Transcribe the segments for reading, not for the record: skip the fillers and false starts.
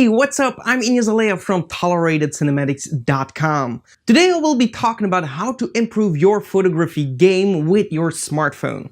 Hey, what's up? I'm Inyas Alea from ToleratedCinematics.com. Today I will be talking about how to improve your photography game with your smartphone.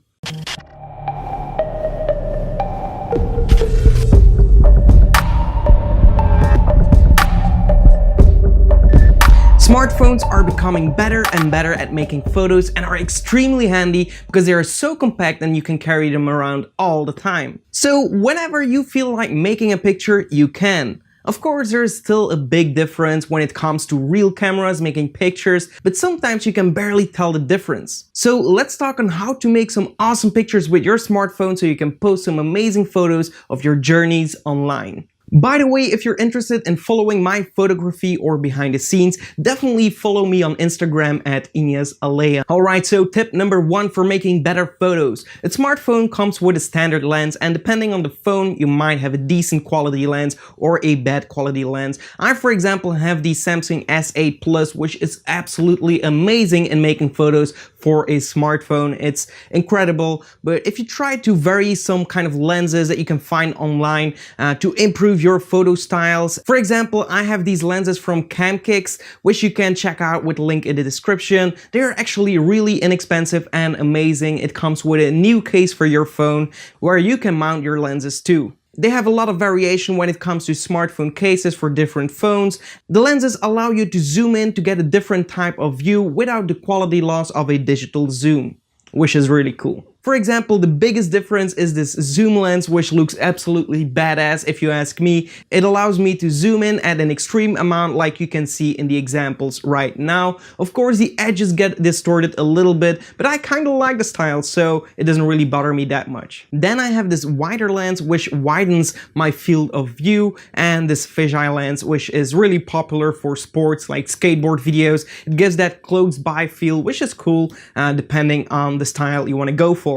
Smartphones are becoming better and better at making photos and are extremely handy because they are so compact and you can carry them around all the time. So whenever you feel like making a picture, you can. Of course, there is still a big difference when it comes to real cameras making pictures, but sometimes you can barely tell the difference. So let's talk on how to make some awesome pictures with your smartphone so you can post some amazing photos of your journeys online. By the way, if you're interested in following my photography or behind the scenes, definitely follow me on Instagram at Inyas Alea. Alright, so tip number 1 for making better photos. A smartphone comes with a standard lens, and depending on the phone, you might have a decent quality lens or a bad quality lens. I, for example, have the Samsung S8 Plus, which is absolutely amazing in making photos for a smartphone. It's incredible, but if you try to vary some kind of lenses that you can find online to improve your photo styles. For example, I have these lenses from Camkix, which you can check out with the link in the description. They're actually really inexpensive and amazing. It comes with a new case for your phone where you can mount your lenses too. They have a lot of variation when it comes to smartphone cases for different phones. The lenses allow you to zoom in to get a different type of view without the quality loss of a digital zoom, which is really cool. For example, the biggest difference is this zoom lens, which looks absolutely badass if you ask me. It allows me to zoom in at an extreme amount like you can see in the examples right now. Of course, the edges get distorted a little bit, but I kind of like the style, so it doesn't really bother me that much. Then I have this wider lens, which widens my field of view, and this fisheye lens, which is really popular for sports like skateboard videos. It gives that close-by feel, which is cool, depending on the style you want to go for.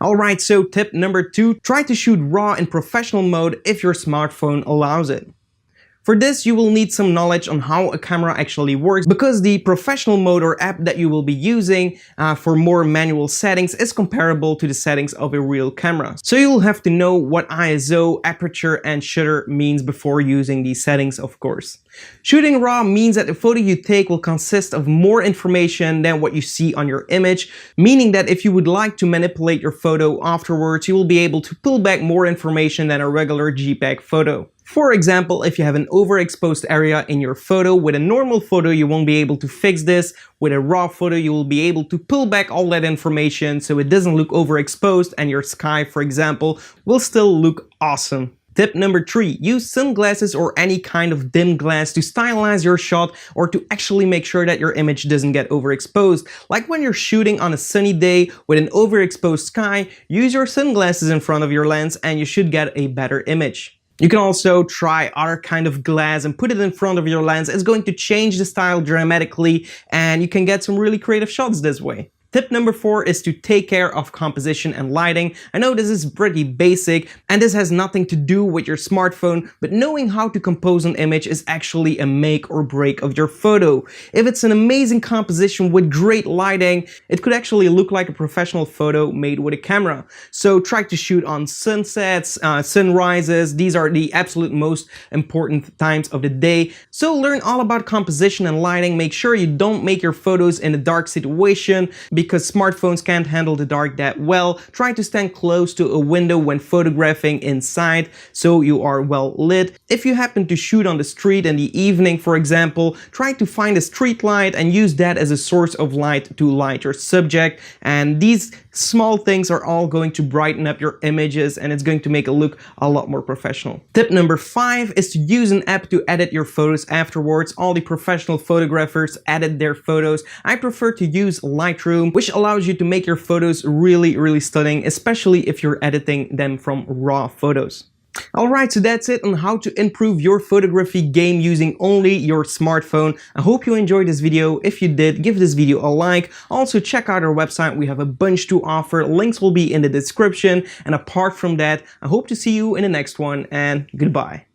Alright, so tip number 2, try to shoot RAW in professional mode if your smartphone allows it. For this, you will need some knowledge on how a camera actually works, because the professional mode or app that you will be using for more manual settings is comparable to the settings of a real camera. So you'll have to know what ISO, aperture, and shutter means before using these settings, of course. Shooting RAW means that the photo you take will consist of more information than what you see on your image, meaning that if you would like to manipulate your photo afterwards, you will be able to pull back more information than a regular JPEG photo. For example, if you have an overexposed area in your photo, with a normal photo you won't be able to fix this. With a RAW photo you will be able to pull back all that information so it doesn't look overexposed, and your sky, for example, will still look awesome. Tip number 3, use sunglasses or any kind of dim glass to stylize your shot or to actually make sure that your image doesn't get overexposed. Like when you're shooting on a sunny day with an overexposed sky, use your sunglasses in front of your lens and you should get a better image. You can also try other kind of glass and put it in front of your lens. It's going to change the style dramatically and you can get some really creative shots this way. Tip number 4 is to take care of composition and lighting. I know this is pretty basic and this has nothing to do with your smartphone, but knowing how to compose an image is actually a make or break of your photo. If it's an amazing composition with great lighting, it could actually look like a professional photo made with a camera. So try to shoot on sunsets, sunrises. These are the absolute most important times of the day. So learn all about composition and lighting. Make sure you don't make your photos in a dark situation, because smartphones can't handle the dark that well. Try to stand close to a window when photographing inside so you are well lit. If you happen to shoot on the street in the evening, for example, try to find a street light and use that as a source of light to light your subject. And these small things are all going to brighten up your images and it's going to make it look a lot more professional. Tip number 5 is to use an app to edit your photos afterwards. All the professional photographers edit their photos. I prefer to use Lightroom, which allows you to make your photos really stunning, especially if you're editing them from RAW photos. Alright, so that's it on how to improve your photography game using only your smartphone. I hope you enjoyed this video. If you did, give this video a like. Also check out our website, we have a bunch to offer. Links will be in the description. And apart from that, I hope to see you in the next one, and goodbye.